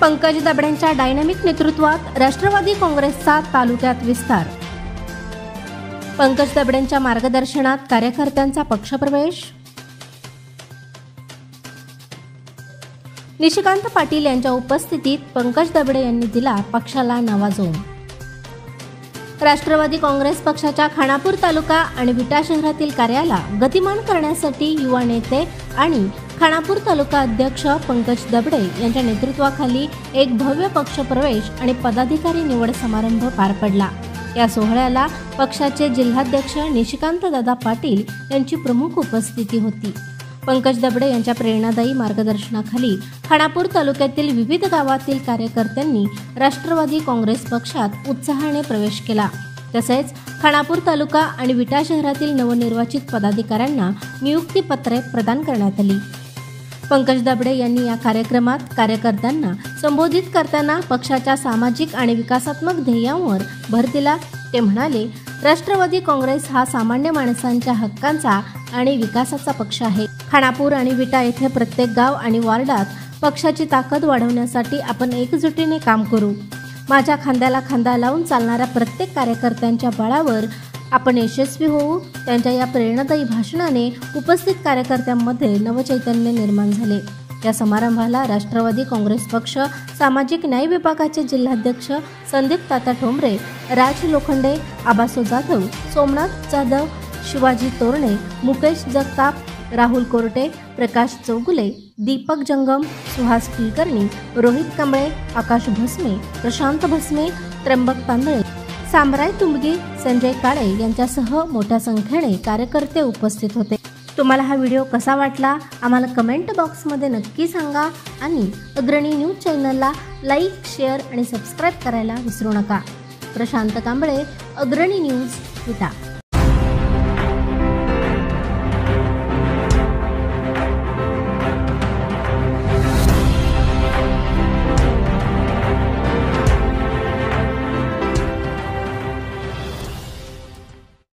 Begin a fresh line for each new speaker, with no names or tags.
Pankaj दबडेंच्या dynamic नेतृत्वात राष्ट्रवादी काँग्रेसचा तालुक्यात विस्तार। पंकज दबडेंच्या मार्गदर्शनात कार्यकर्त्यांचा पक्षप्रवेश। निशिकांत पाटील यांच्या उपस्थितीत पंकज दबडे यांनी दिला पक्षाला नवा जोम। राष्ट्रवादी काँग्रेस पक्षाच्या खानापूर तालुका आणि विटा शहरातील कार्याला गतिमान करण्यासाठी युवा नेते आणि खानापूर तालुका अध्यक्ष पंकज दबडे यांच्या नेतृत्वाखाली एक भव्य पक्षप्रवेश आणि पदाधिकारी निवड समारंभ पार पडला। या सोहळ्याला पक्षाचे जिल्हाध्यक्ष निशिकांत दादा पाटील यांची प्रमुख उपस्थिती होती। पंकज दबडे यांच्या प्रेरणादायी मार्गदर्शनाखाली खानापूर तालुक्यातील विविध गावातील कार्यकर्त्यांनी राष्ट्रवादी काँग्रेस पक्षात उत्साहाने प्रवेश केला। तसेच खानापूर तालुका आणि विटा शहरातील नवनिर्वाचित पदाधिकाऱ्यांना नियुक्तीपत्रे प्रदान करण्यात आली। पंकज दबडे यांनी या कार्यक्रमात कार्यकर्त्यांना संबोधित करताना पक्षाच्या सामाजिक आणि विकासात्मक ध्येयांवर भर दिला। ते म्हणाले, राष्ट्रवादी काँग्रेस हा सामान्य माणसांच्या हक्कांचा आणि विकासाचा पक्ष आहे। खानापूर आणि विटा येथे प्रत्येक गाव आणि वार्डात पक्षाची ताकद वाढवण्यासाठी आपण एकजुटीने काम करू। माझ्या खांद्याला खांदा लावून चालणाऱ्या प्रत्येक कार्यकर्त्यांच्या बळावर आपण यशस्वी होऊ। त्यांच्या या प्रेरणादायी भाषणाने उपस्थित कार्यकर्त्यांमध्ये नवचैतन्य निर्माण झाले। या समारंभाला राष्ट्रवादी काँग्रेस पक्ष सामाजिक न्याय विभागाचे जिल्हाध्यक्ष संदीप तात्या ठोंबरे, राज लोखंडे, आबासो जाधव, सोमनाथ जाधव, शिवाजी तोरणे, मुकेश जगताप, राहुल कोरटे, प्रकाश चौगुले, दीपक जंगम, सुहास कुलकर्णी, रोहित कांबळे, आकाश भस्मे, प्रशांत भस्मे, त्र्यंबक तांदळे, सामराय तुंबगी, संजय काळे यांच्यासह मोठ्या संख्येने कार्यकर्ते उपस्थित होते। तुम्हाला हा व्हिडिओ कसा वाटला आम्हाला कमेंट बॉक्समध्ये नक्की सांगा आणि अग्रणी न्यूज चॅनलला लाईक, शेअर आणि सबस्क्राईब करायला विसरू नका। प्रशांत कांबळे, अग्रणी न्यूज, विटा।